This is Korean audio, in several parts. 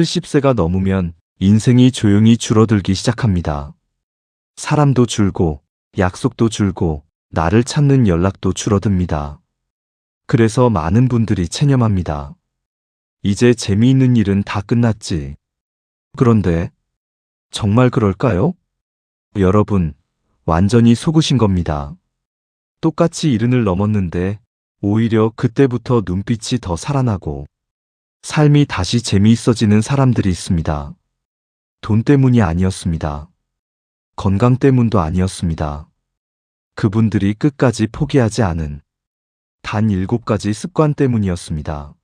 70세가 넘으면 인생이 조용히 줄어들기 시작합니다. 사람도 줄고, 약속도 줄고, 나를 찾는 연락도 줄어듭니다. 그래서 많은 분들이 체념합니다. 이제 재미있는 일은 다 끝났지. 그런데 정말 그럴까요? 여러분, 완전히 속으신 겁니다. 똑같이 70을 넘었는데 오히려 그때부터 눈빛이 더 살아나고 삶이 다시 재미있어지는 사람들이 있습니다. 돈 때문이 아니었습니다. 건강 때문도 아니었습니다. 그분들이 끝까지 포기하지 않은 단 7가지 습관 때문이었습니다.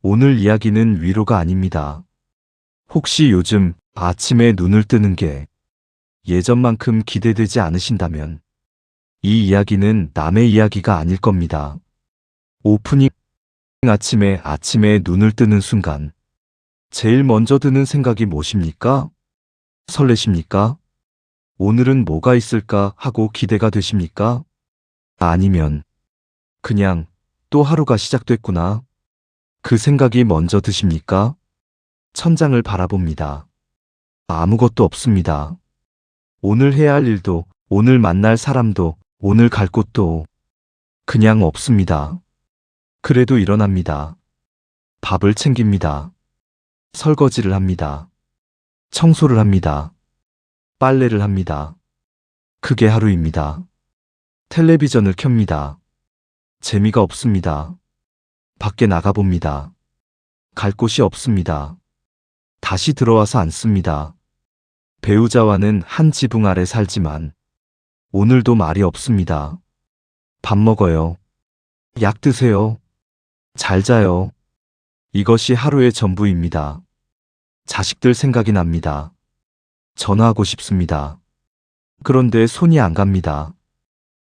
오늘 이야기는 위로가 아닙니다. 혹시 요즘 아침에 눈을 뜨는 게 예전만큼 기대되지 않으신다면 이 이야기는 남의 이야기가 아닐 겁니다. 오프닝 아침에 눈을 뜨는 순간 제일 먼저 드는 생각이 무엇입니까? 설레십니까? 오늘은 뭐가 있을까 하고 기대가 되십니까? 아니면 그냥 또 하루가 시작됐구나. 그 생각이 먼저 드십니까? 천장을 바라봅니다. 아무것도 없습니다. 오늘 해야 할 일도, 오늘 만날 사람도, 오늘 갈 곳도 그냥 없습니다. 그래도 일어납니다. 밥을 챙깁니다. 설거지를 합니다. 청소를 합니다. 빨래를 합니다. 그게 하루입니다. 텔레비전을 켭니다. 재미가 없습니다. 밖에 나가봅니다. 갈 곳이 없습니다. 다시 들어와서 앉습니다. 배우자와는 한 지붕 아래 살지만 오늘도 말이 없습니다. 밥 먹어요. 약 드세요. 잘 자요. 이것이 하루의 전부입니다. 자식들 생각이 납니다. 전화하고 싶습니다. 그런데 손이 안 갑니다.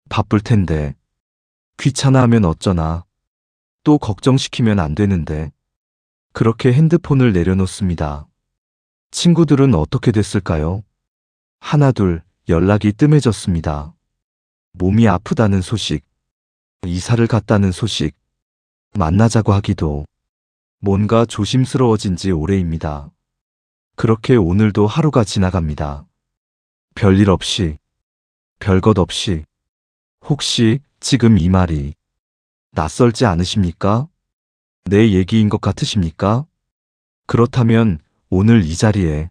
바쁠 텐데. 귀찮아하면 어쩌나. 또 걱정시키면 안 되는데. 그렇게 핸드폰을 내려놓습니다. 친구들은 어떻게 됐을까요? 하나둘 연락이 뜸해졌습니다. 몸이 아프다는 소식, 이사를 갔다는 소식, 만나자고 하기도 뭔가 조심스러워진 지 오래입니다. 그렇게 오늘도 하루가 지나갑니다. 별일 없이, 별것 없이. 혹시 지금 이 말이 낯설지 않으십니까? 내 얘기인 것 같으십니까? 그렇다면 오늘 이 자리에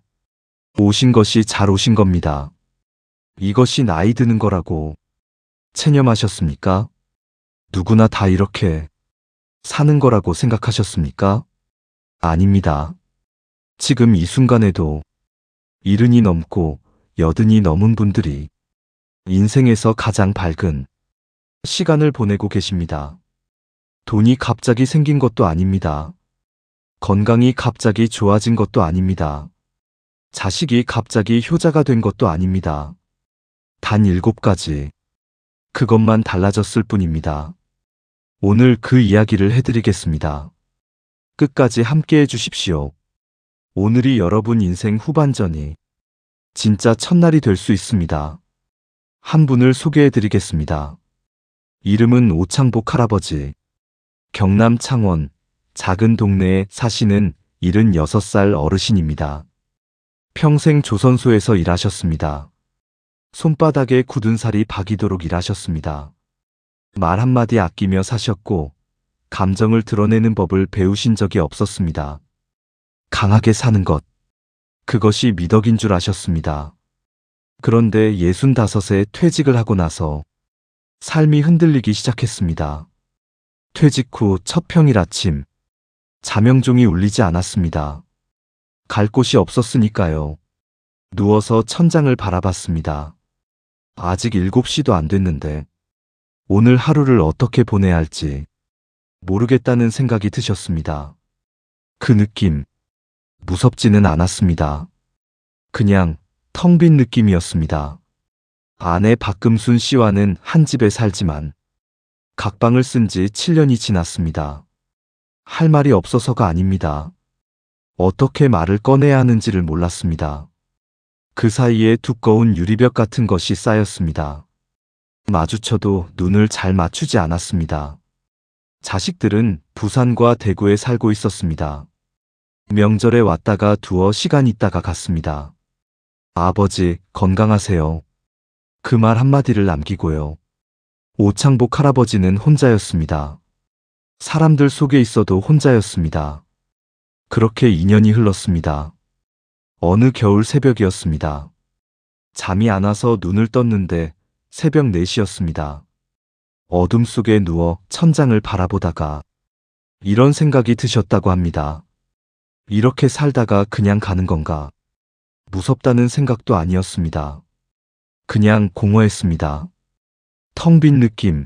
오신 것이 잘 오신 겁니다. 이것이 나이 드는 거라고 체념하셨습니까? 누구나 다 이렇게 사는 거라고 생각하셨습니까? 아닙니다. 지금 이 순간에도 70이 넘고 80이 넘은 분들이 인생에서 가장 밝은 시간을 보내고 계십니다. 돈이 갑자기 생긴 것도 아닙니다. 건강이 갑자기 좋아진 것도 아닙니다. 자식이 갑자기 효자가 된 것도 아닙니다. 단 7가지. 그것만 달라졌을 뿐입니다. 오늘 그 이야기를 해드리겠습니다. 끝까지 함께 해주십시오. 오늘이 여러분 인생 후반전이 진짜 첫날이 될 수 있습니다. 한 분을 소개해드리겠습니다. 이름은 오창복 할아버지. 경남 창원 작은 동네에 사시는 76살 어르신입니다. 평생 조선소에서 일하셨습니다. 손바닥에 굳은 살이 박이도록 일하셨습니다. 말 한마디 아끼며 사셨고 감정을 드러내는 법을 배우신 적이 없었습니다. 강하게 사는 것, 그것이 미덕인 줄 아셨습니다. 그런데 65에 퇴직을 하고 나서 삶이 흔들리기 시작했습니다. 퇴직 후 첫 평일 아침, 자명종이 울리지 않았습니다. 갈 곳이 없었으니까요. 누워서 천장을 바라봤습니다. 아직 7시도 안 됐는데 오늘 하루를 어떻게 보내야 할지 모르겠다는 생각이 드셨습니다. 그 느낌, 무섭지는 않았습니다. 그냥 텅 빈 느낌이었습니다. 아내 박금순 씨와는 한 집에 살지만 각방을 쓴 지 7년이 지났습니다. 할 말이 없어서가 아닙니다. 어떻게 말을 꺼내야 하는지를 몰랐습니다. 그 사이에 두꺼운 유리벽 같은 것이 쌓였습니다. 마주쳐도 눈을 잘 맞추지 않았습니다. 자식들은 부산과 대구에 살고 있었습니다. 명절에 왔다가 두어 시간 있다가 갔습니다. 아버지, 건강하세요. 그 말 한마디를 남기고요. 오창복 할아버지는 혼자였습니다. 사람들 속에 있어도 혼자였습니다. 그렇게 2년이 흘렀습니다. 어느 겨울 새벽이었습니다. 잠이 안 와서 눈을 떴는데 새벽 4시였습니다. 어둠 속에 누워 천장을 바라보다가 이런 생각이 드셨다고 합니다. 이렇게 살다가 그냥 가는 건가? 무섭다는 생각도 아니었습니다. 그냥 공허했습니다. 텅 빈 느낌.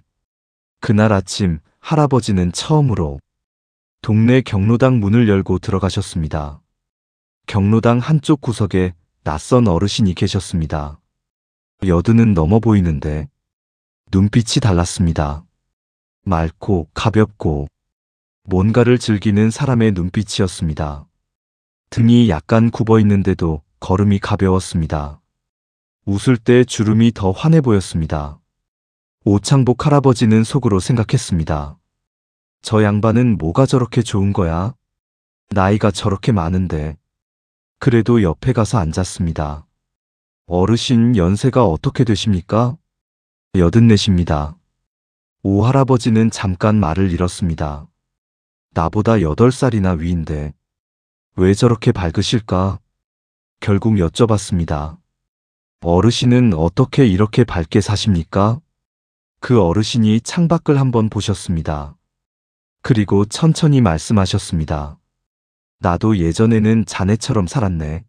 그날 아침 할아버지는 처음으로 동네 경로당 문을 열고 들어가셨습니다. 경로당 한쪽 구석에 낯선 어르신이 계셨습니다. 80은 넘어 보이는데 눈빛이 달랐습니다. 맑고 가볍고 뭔가를 즐기는 사람의 눈빛이었습니다. 등이 약간 굽어 있는데도 걸음이 가벼웠습니다. 웃을 때 주름이 더 환해 보였습니다. 오창복 할아버지는 속으로 생각했습니다. 저 양반은 뭐가 저렇게 좋은 거야? 나이가 저렇게 많은데. 그래도 옆에 가서 앉았습니다. 어르신 연세가 어떻게 되십니까? 84입니다. 오 할아버지는 잠깐 말을 잃었습니다. 나보다 8살이나 위인데 왜 저렇게 밝으실까? 결국 여쭤봤습니다. 어르신은 어떻게 이렇게 밝게 사십니까? 그 어르신이 창밖을 한번 보셨습니다. 그리고 천천히 말씀하셨습니다. 나도 예전에는 자네처럼 살았네.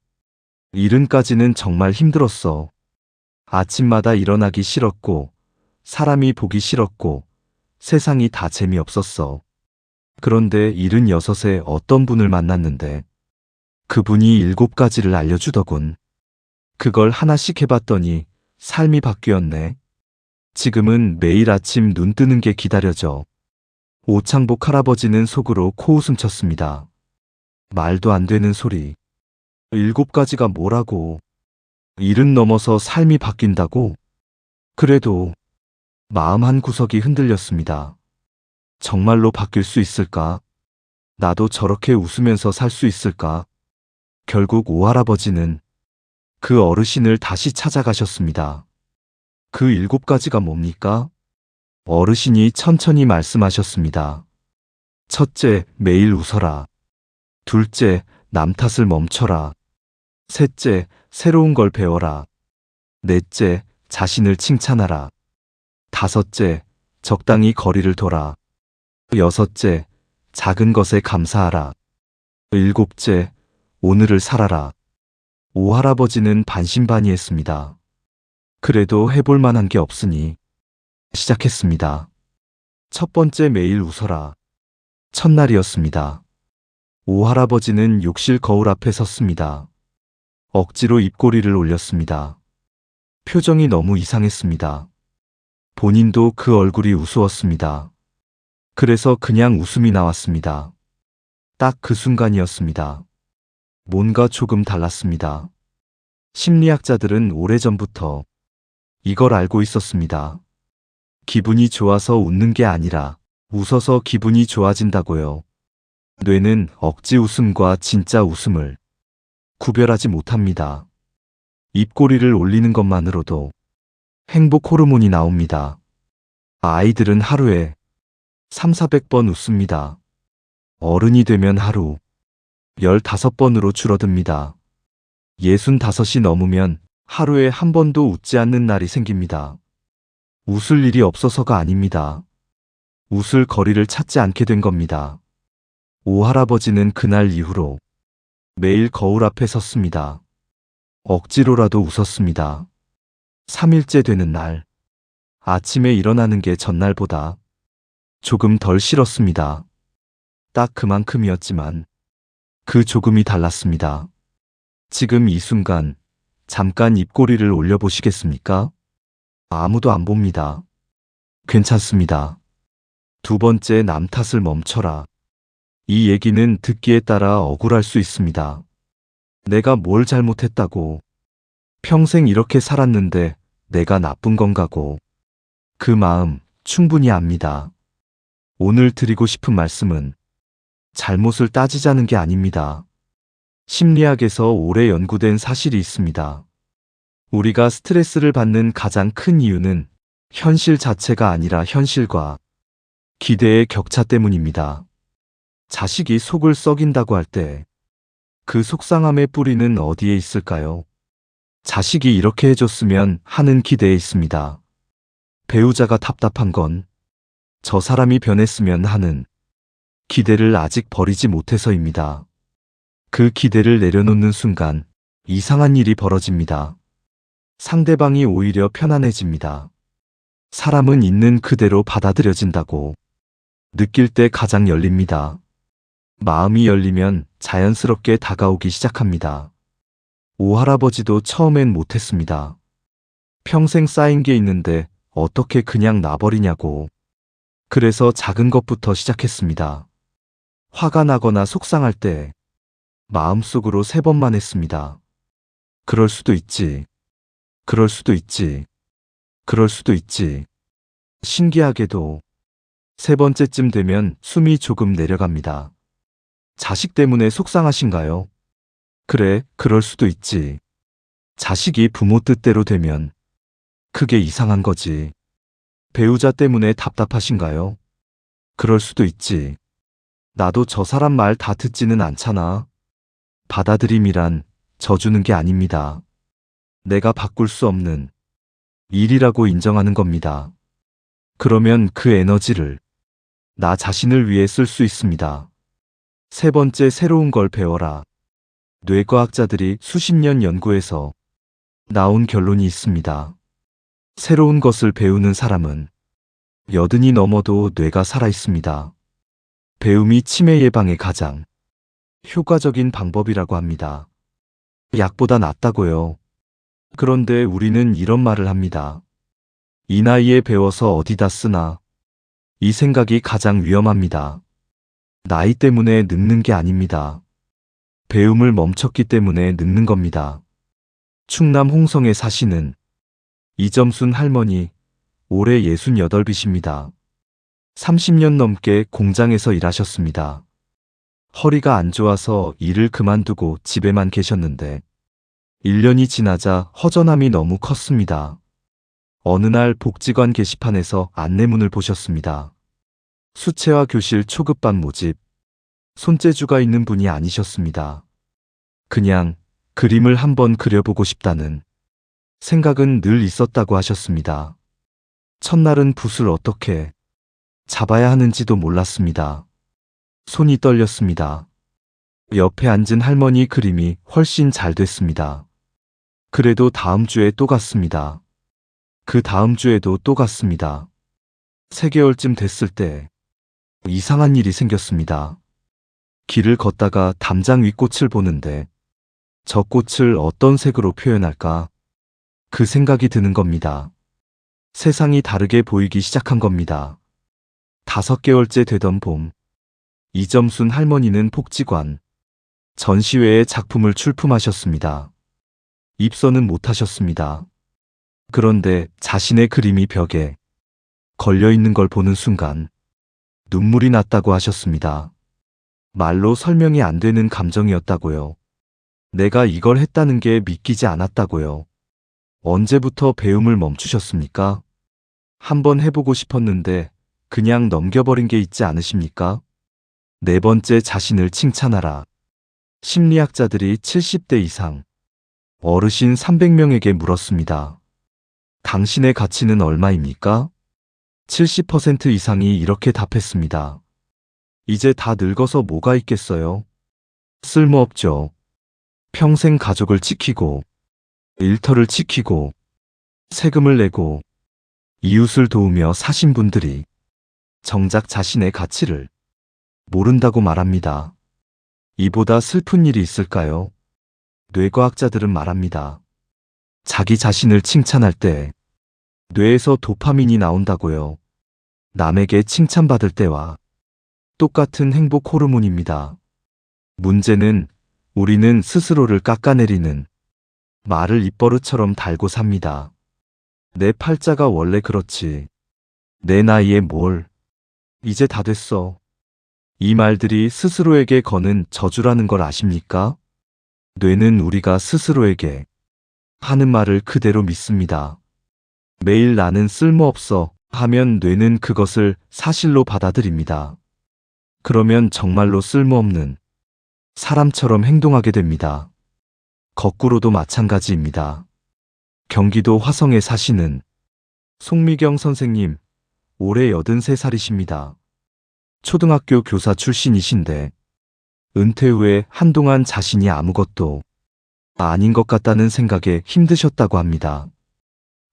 이른까지는 정말 힘들었어. 아침마다 일어나기 싫었고, 사람이 보기 싫었고, 세상이 다 재미없었어. 그런데 76에 어떤 분을 만났는데, 그분이 7가지를 알려주더군. 그걸 하나씩 해봤더니 삶이 바뀌었네. 지금은 매일 아침 눈 뜨는 게 기다려져. 오창복 할아버지는 속으로 코웃음 쳤습니다. 말도 안 되는 소리. 7가지가 뭐라고. 70 넘어서 삶이 바뀐다고? 그래도 마음 한 구석이 흔들렸습니다. 정말로 바뀔 수 있을까? 나도 저렇게 웃으면서 살 수 있을까? 결국 오할아버지는 그 어르신을 다시 찾아가셨습니다. 그 7가지가 뭡니까? 어르신이 천천히 말씀하셨습니다. 첫째, 매일 웃어라. 둘째, 남 탓을 멈춰라. 셋째, 새로운 걸 배워라. 넷째, 자신을 칭찬하라. 다섯째, 적당히 거리를 둬라. 여섯째, 작은 것에 감사하라. 일곱째, 오늘을 살아라. 오할아버지는 반신반의했습니다. 그래도 해볼 만한 게 없으니 시작했습니다. 첫 번째, 매일 웃어라. 첫날이었습니다. 오할아버지는 욕실 거울 앞에 섰습니다. 억지로 입꼬리를 올렸습니다. 표정이 너무 이상했습니다. 본인도 그 얼굴이 우스웠습니다. 그래서 그냥 웃음이 나왔습니다. 딱 그 순간이었습니다. 뭔가 조금 달랐습니다. 심리학자들은 오래전부터 이걸 알고 있었습니다. 기분이 좋아서 웃는 게 아니라 웃어서 기분이 좋아진다고요. 뇌는 억지 웃음과 진짜 웃음을 구별하지 못합니다. 입꼬리를 올리는 것만으로도 행복 호르몬이 나옵니다. 아이들은 하루에 300~400번 웃습니다. 어른이 되면 하루 15번으로 줄어듭니다. 65이 넘으면 하루에 한 번도 웃지 않는 날이 생깁니다. 웃을 일이 없어서가 아닙니다. 웃을 거리를 찾지 않게 된 겁니다. 오할아버지는 그날 이후로 매일 거울 앞에 섰습니다. 억지로라도 웃었습니다. 3일째 되는 날, 아침에 일어나는 게 전날보다 조금 덜 싫었습니다. 딱 그만큼이었지만 그 조금이 달랐습니다. 지금 이 순간 잠깐 입꼬리를 올려보시겠습니까? 아무도 안 봅니다. 괜찮습니다. 두 번째, 남 탓을 멈춰라. 이 얘기는 듣기에 따라 억울할 수 있습니다. 내가 뭘 잘못했다고. 평생 이렇게 살았는데 내가 나쁜 건가고. 그 마음 충분히 압니다. 오늘 드리고 싶은 말씀은 잘못을 따지자는 게 아닙니다. 심리학에서 오래 연구된 사실이 있습니다. 우리가 스트레스를 받는 가장 큰 이유는 현실 자체가 아니라 현실과 기대의 격차 때문입니다. 자식이 속을 썩인다고 할 때 그 속상함의 뿌리는 어디에 있을까요? 자식이 이렇게 해줬으면 하는 기대에 있습니다. 배우자가 답답한 건 저 사람이 변했으면 하는 기대를 아직 버리지 못해서입니다. 그 기대를 내려놓는 순간 이상한 일이 벌어집니다. 상대방이 오히려 편안해집니다. 사람은 있는 그대로 받아들여진다고 느낄 때 가장 열립니다. 마음이 열리면 자연스럽게 다가오기 시작합니다. 오할아버지도 처음엔 못했습니다. 평생 쌓인 게 있는데 어떻게 그냥 놔버리냐고. 그래서 작은 것부터 시작했습니다. 화가 나거나 속상할 때 마음속으로 3번만 했습니다. 그럴 수도 있지. 그럴 수도 있지. 그럴 수도 있지. 신기하게도 3번째쯤 되면 숨이 조금 내려갑니다. 자식 때문에 속상하신가요? 그래, 그럴 수도 있지. 자식이 부모 뜻대로 되면 그게 이상한 거지. 배우자 때문에 답답하신가요? 그럴 수도 있지. 나도 저 사람 말 다 듣지는 않잖아. 받아들임이란 져주는 게 아닙니다. 내가 바꿀 수 없는 일이라고 인정하는 겁니다. 그러면 그 에너지를 나 자신을 위해 쓸 수 있습니다. 3번째, 새로운 걸 배워라. 뇌과학자들이 수십 년 연구해서 나온 결론이 있습니다. 새로운 것을 배우는 사람은 80이 넘어도 뇌가 살아 있습니다. 배움이 치매 예방에 가장 효과적인 방법이라고 합니다. 약보다 낫다고요. 그런데 우리는 이런 말을 합니다. 이 나이에 배워서 어디다 쓰나. 이 생각이 가장 위험합니다. 나이 때문에 늙는 게 아닙니다. 배움을 멈췄기 때문에 늙는 겁니다. 충남 홍성에 사시는 이점순 할머니, 올해 68이십니다. 30년 넘게 공장에서 일하셨습니다. 허리가 안 좋아서 일을 그만두고 집에만 계셨는데 1년이 지나자 허전함이 너무 컸습니다. 어느 날 복지관 게시판에서 안내문을 보셨습니다. 수채화 교실 초급반 모집. 손재주가 있는 분이 아니셨습니다. 그냥 그림을 한번 그려보고 싶다는 생각은 늘 있었다고 하셨습니다. 첫날은 붓을 어떻게 잡아야 하는지도 몰랐습니다. 손이 떨렸습니다. 옆에 앉은 할머니 그림이 훨씬 잘 됐습니다. 그래도 다음 주에 또 갔습니다. 그 다음 주에도 또 갔습니다. 3개월쯤 됐을 때 이상한 일이 생겼습니다. 길을 걷다가 담장 위 꽃을 보는데 저 꽃을 어떤 색으로 표현할까? 그 생각이 드는 겁니다. 세상이 다르게 보이기 시작한 겁니다. 5개월째 되던 봄, 이점순 할머니는 복지관 전시회에 작품을 출품하셨습니다. 입선은 못하셨습니다. 그런데 자신의 그림이 벽에 걸려있는 걸 보는 순간 눈물이 났다고 하셨습니다. 말로 설명이 안 되는 감정이었다고요. 내가 이걸 했다는 게 믿기지 않았다고요. 언제부터 배움을 멈추셨습니까? 한번 해보고 싶었는데 그냥 넘겨버린 게 있지 않으십니까? 4번째, 자신을 칭찬하라. 심리학자들이 70대 이상 어르신 300명에게 물었습니다. 당신의 가치는 얼마입니까? 70% 이상이 이렇게 답했습니다. 이제 다 늙어서 뭐가 있겠어요? 쓸모없죠. 평생 가족을 지키고, 일터를 지키고, 세금을 내고, 이웃을 도우며 사신 분들이 정작 자신의 가치를 모른다고 말합니다. 이보다 슬픈 일이 있을까요? 뇌과학자들은 말합니다. 자기 자신을 칭찬할 때 뇌에서 도파민이 나온다고요. 남에게 칭찬받을 때와 똑같은 행복 호르몬입니다. 문제는 우리는 스스로를 깎아내리는 말을 입버릇처럼 달고 삽니다. 내 팔자가 원래 그렇지. 내 나이에 뭘. 이제 다 됐어. 이 말들이 스스로에게 거는 저주라는 걸 아십니까? 뇌는 우리가 스스로에게 하는 말을 그대로 믿습니다. 매일 나는 쓸모없어 하면 뇌는 그것을 사실로 받아들입니다. 그러면 정말로 쓸모없는 사람처럼 행동하게 됩니다. 거꾸로도 마찬가지입니다. 경기도 화성에 사시는 송미경 선생님, 올해 83살이십니다. 초등학교 교사 출신이신데 은퇴 후에 한동안 자신이 아무것도 아닌 것 같다는 생각에 힘드셨다고 합니다.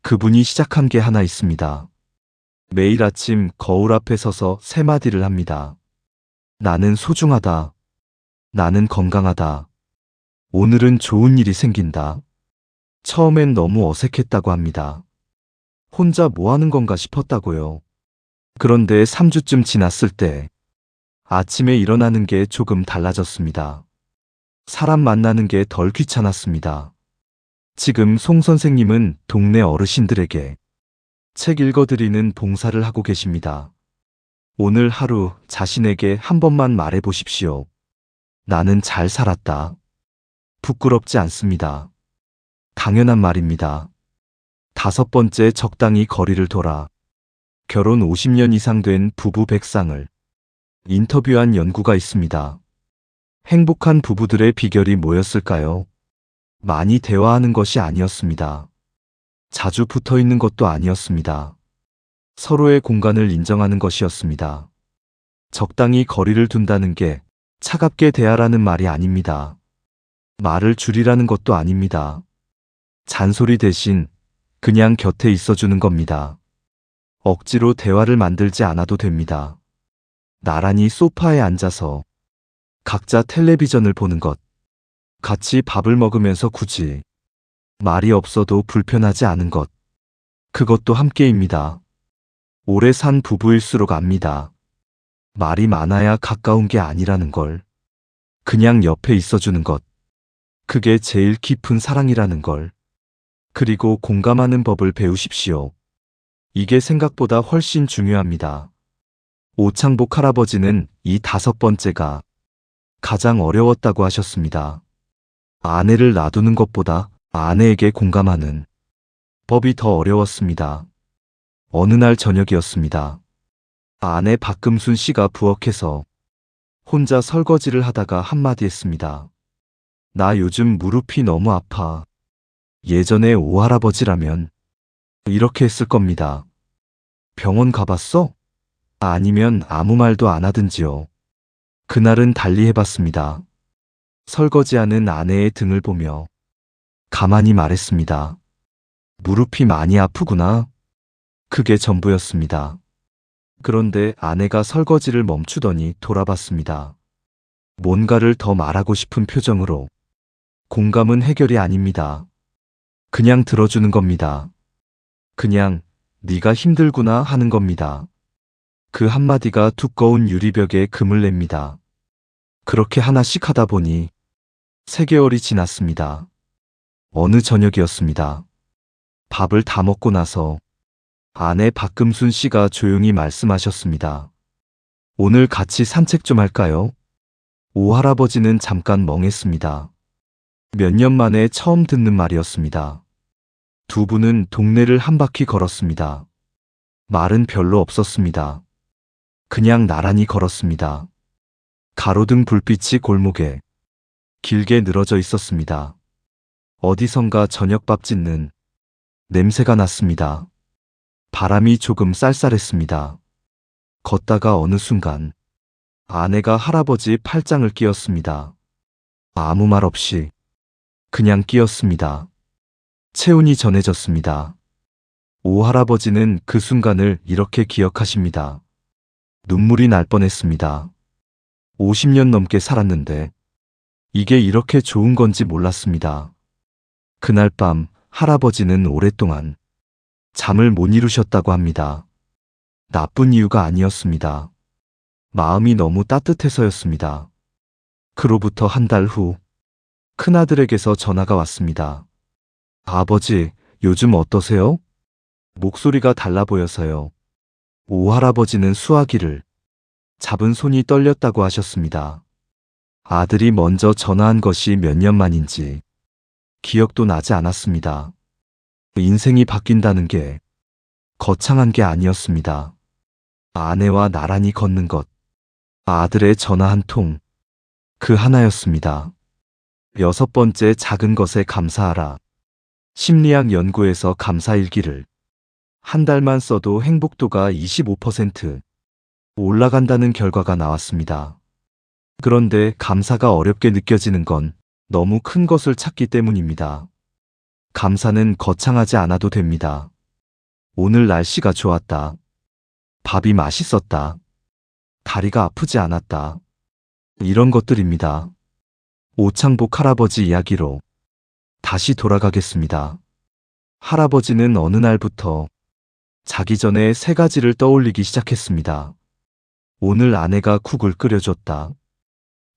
그분이 시작한 게 하나 있습니다. 매일 아침 거울 앞에 서서 세 마디를 합니다. 나는 소중하다. 나는 건강하다. 오늘은 좋은 일이 생긴다. 처음엔 너무 어색했다고 합니다. 혼자 뭐 하는 건가 싶었다고요. 그런데 3주쯤 지났을 때 아침에 일어나는 게 조금 달라졌습니다. 사람 만나는 게 덜 귀찮았습니다. 지금 송 선생님은 동네 어르신들에게 책 읽어드리는 봉사를 하고 계십니다. 오늘 하루 자신에게 한 번만 말해 보십시오. 나는 잘 살았다. 부끄럽지 않습니다. 당연한 말입니다. 5번째, 적당히 거리를 둬라. 결혼 50년 이상 된 부부 100쌍을 인터뷰한 연구가 있습니다. 행복한 부부들의 비결이 뭐였을까요? 많이 대화하는 것이 아니었습니다. 자주 붙어 있는 것도 아니었습니다. 서로의 공간을 인정하는 것이었습니다. 적당히 거리를 둔다는 게 차갑게 대하라는 말이 아닙니다. 말을 줄이라는 것도 아닙니다. 잔소리 대신 그냥 곁에 있어주는 겁니다. 억지로 대화를 만들지 않아도 됩니다. 나란히 소파에 앉아서 각자 텔레비전을 보는 것, 같이 밥을 먹으면서 굳이 말이 없어도 불편하지 않은 것, 그것도 함께입니다. 오래 산 부부일수록 압니다. 말이 많아야 가까운 게 아니라는 걸. 그냥 옆에 있어주는 것. 그게 제일 깊은 사랑이라는 걸. 그리고 공감하는 법을 배우십시오. 이게 생각보다 훨씬 중요합니다. 오창복 할아버지는 이 5번째가 가장 어려웠다고 하셨습니다. 아내를 놔두는 것보다 아내에게 공감하는 법이 더 어려웠습니다. 어느 날 저녁이었습니다. 아내 박금순 씨가 부엌에서 혼자 설거지를 하다가 한마디 했습니다. 나 요즘 무릎이 너무 아파. 예전에 오할아버지라면 이렇게 했을 겁니다. 병원 가봤어? 아니면 아무 말도 안 하든지요. 그날은 달리 해봤습니다. 설거지하는 아내의 등을 보며 가만히 말했습니다. 무릎이 많이 아프구나. 그게 전부였습니다. 그런데 아내가 설거지를 멈추더니 돌아봤습니다. 뭔가를 더 말하고 싶은 표정으로. 공감은 해결이 아닙니다. 그냥 들어주는 겁니다. 그냥 네가 힘들구나 하는 겁니다. 그 한마디가 두꺼운 유리벽에 금을 냅니다. 그렇게 하나씩 하다 보니 3개월이 지났습니다. 어느 저녁이었습니다. 밥을 다 먹고 나서 아내 박금순 씨가 조용히 말씀하셨습니다. 오늘 같이 산책 좀 할까요? 오할아버지는 잠깐 멍했습니다. 몇 년 만에 처음 듣는 말이었습니다. 두 분은 동네를 한 바퀴 걸었습니다. 말은 별로 없었습니다. 그냥 나란히 걸었습니다. 가로등 불빛이 골목에 길게 늘어져 있었습니다. 어디선가 저녁밥 짓는 냄새가 났습니다. 바람이 조금 쌀쌀했습니다. 걷다가 어느 순간 아내가 할아버지 팔짱을 끼었습니다. 아무 말 없이 그냥 끼었습니다. 체온이 전해졌습니다. 오할아버지는 그 순간을 이렇게 기억하십니다. 눈물이 날 뻔했습니다. 50년 넘게 살았는데 이게 이렇게 좋은 건지 몰랐습니다. 그날 밤 할아버지는 오랫동안 잠을 못 이루셨다고 합니다. 나쁜 이유가 아니었습니다. 마음이 너무 따뜻해서였습니다. 그로부터 한 달 후 큰아들에게서 전화가 왔습니다. 아버지, 요즘 어떠세요? 목소리가 달라 보여서요. 오할아버지는 수화기를 잡은 손이 떨렸다고 하셨습니다. 아들이 먼저 전화한 것이 몇 년 만인지 기억도 나지 않았습니다. 인생이 바뀐다는 게 거창한 게 아니었습니다. 아내와 나란히 걷는 것, 아들의 전화 한 통, 그 하나였습니다. 6번째 작은 것에 감사하라. 심리학 연구에서 감사일기를 한 달만 써도 행복도가 25% 올라간다는 결과가 나왔습니다. 그런데 감사가 어렵게 느껴지는 건 너무 큰 것을 찾기 때문입니다. 감사는 거창하지 않아도 됩니다. 오늘 날씨가 좋았다. 밥이 맛있었다. 다리가 아프지 않았다. 이런 것들입니다. 오창복 할아버지 이야기로 다시 돌아가겠습니다. 할아버지는 어느 날부터 자기 전에 3가지를 떠올리기 시작했습니다. 오늘 아내가 국을 끓여줬다.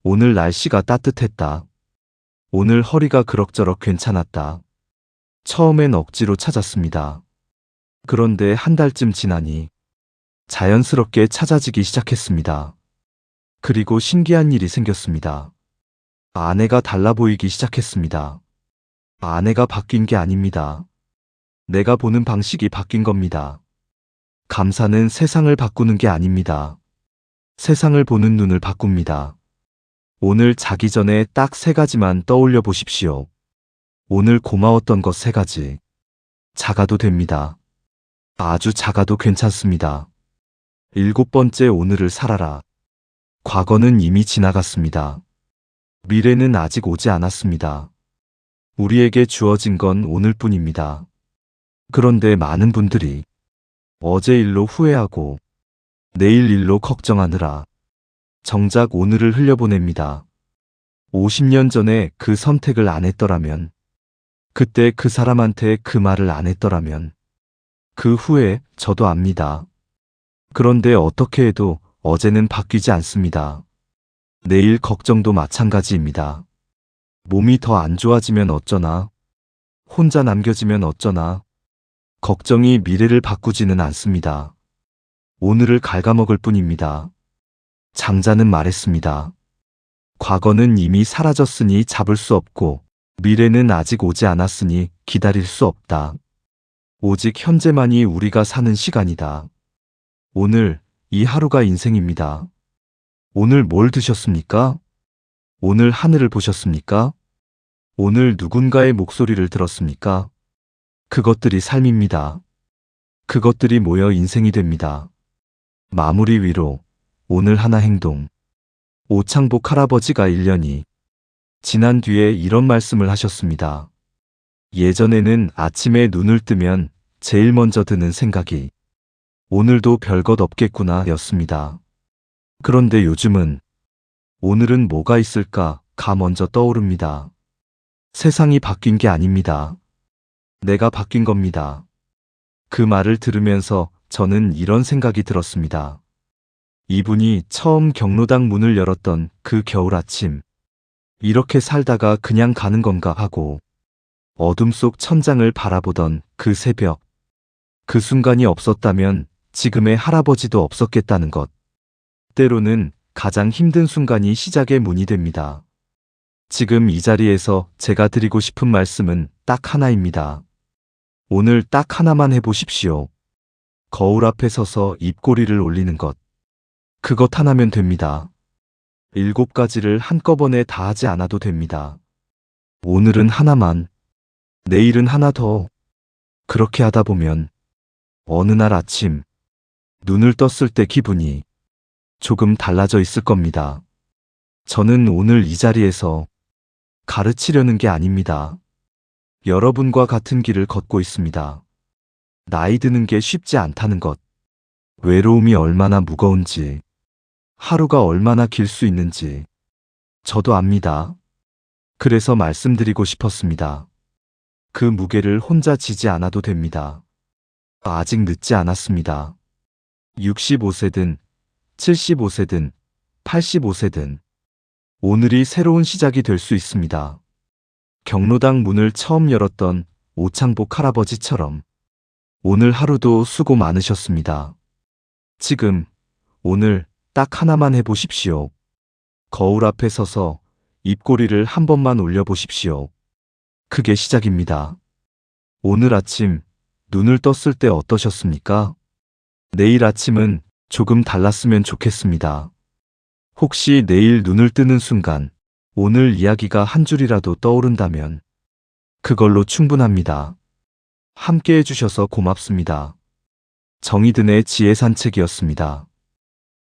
오늘 날씨가 따뜻했다. 오늘 허리가 그럭저럭 괜찮았다. 처음엔 억지로 찾았습니다. 그런데 한 달쯤 지나니 자연스럽게 찾아지기 시작했습니다. 그리고 신기한 일이 생겼습니다. 아내가 달라 보이기 시작했습니다. 아내가 바뀐 게 아닙니다. 내가 보는 방식이 바뀐 겁니다. 감사는 세상을 바꾸는 게 아닙니다. 세상을 보는 눈을 바꿉니다. 오늘 자기 전에 딱 3가지만 떠올려 보십시오. 오늘 고마웠던 것 3가지. 작아도 됩니다. 아주 작아도 괜찮습니다. 7번째 오늘을 살아라. 과거는 이미 지나갔습니다. 미래는 아직 오지 않았습니다. 우리에게 주어진 건 오늘뿐입니다. 그런데 많은 분들이 어제 일로 후회하고 내일 일로 걱정하느라 정작 오늘을 흘려보냅니다. 50년 전에 그 선택을 안 했더라면, 그때 그 사람한테 그 말을 안 했더라면, 그 후에 저도 압니다. 그런데 어떻게 해도 어제는 바뀌지 않습니다. 내일 걱정도 마찬가지입니다. 몸이 더 안 좋아지면 어쩌나, 혼자 남겨지면 어쩌나, 걱정이 미래를 바꾸지는 않습니다. 오늘을 갉아먹을 뿐입니다. 장자는 말했습니다. 과거는 이미 사라졌으니 잡을 수 없고 미래는 아직 오지 않았으니 기다릴 수 없다. 오직 현재만이 우리가 사는 시간이다. 오늘, 이 하루가 인생입니다. 오늘 뭘 드셨습니까? 오늘 하늘을 보셨습니까? 오늘 누군가의 목소리를 들었습니까? 그것들이 삶입니다. 그것들이 모여 인생이 됩니다. 마무리 위로 오늘 하나 행동. 오창복 할아버지가 1년이 지난 뒤에 이런 말씀을 하셨습니다. 예전에는 아침에 눈을 뜨면 제일 먼저 드는 생각이 오늘도 별것 없겠구나 였습니다. 그런데 요즘은 오늘은 뭐가 있을까가 먼저 떠오릅니다. 세상이 바뀐 게 아닙니다. 내가 바뀐 겁니다. 그 말을 들으면서 저는 이런 생각이 들었습니다. 이분이 처음 경로당 문을 열었던 그 겨울 아침, 이렇게 살다가 그냥 가는 건가 하고 어둠 속 천장을 바라보던 그 새벽, 그 순간이 없었다면 지금의 할아버지도 없었겠다는 것. 때로는 가장 힘든 순간이 시작의 문이 됩니다. 지금 이 자리에서 제가 드리고 싶은 말씀은 딱 하나입니다. 오늘 딱 하나만 해보십시오. 거울 앞에 서서 입꼬리를 올리는 것. 그것 하나면 됩니다. 7가지를 한꺼번에 다 하지 않아도 됩니다. 오늘은 하나만, 내일은 하나 더. 그렇게 하다 보면 어느 날 아침 눈을 떴을 때 기분이 조금 달라져 있을 겁니다. 저는 오늘 이 자리에서 가르치려는 게 아닙니다. 여러분과 같은 길을 걷고 있습니다. 나이 드는 게 쉽지 않다는 것, 외로움이 얼마나 무거운지, 하루가 얼마나 길 수 있는지 저도 압니다. 그래서 말씀드리고 싶었습니다. 그 무게를 혼자 지지 않아도 됩니다. 아직 늦지 않았습니다. 65세든 75세든 85세든 오늘이 새로운 시작이 될 수 있습니다. 경로당 문을 처음 열었던 오창복 할아버지처럼 오늘 하루도 수고 많으셨습니다. 지금, 오늘 딱 하나만 해보십시오. 거울 앞에 서서 입꼬리를 한 번만 올려보십시오. 그게 시작입니다. 오늘 아침 눈을 떴을 때 어떠셨습니까? 내일 아침은 조금 달랐으면 좋겠습니다. 혹시 내일 눈을 뜨는 순간 오늘 이야기가 한 줄이라도 떠오른다면 그걸로 충분합니다. 함께 해주셔서 고맙습니다. 정의든의 지혜 산책이었습니다.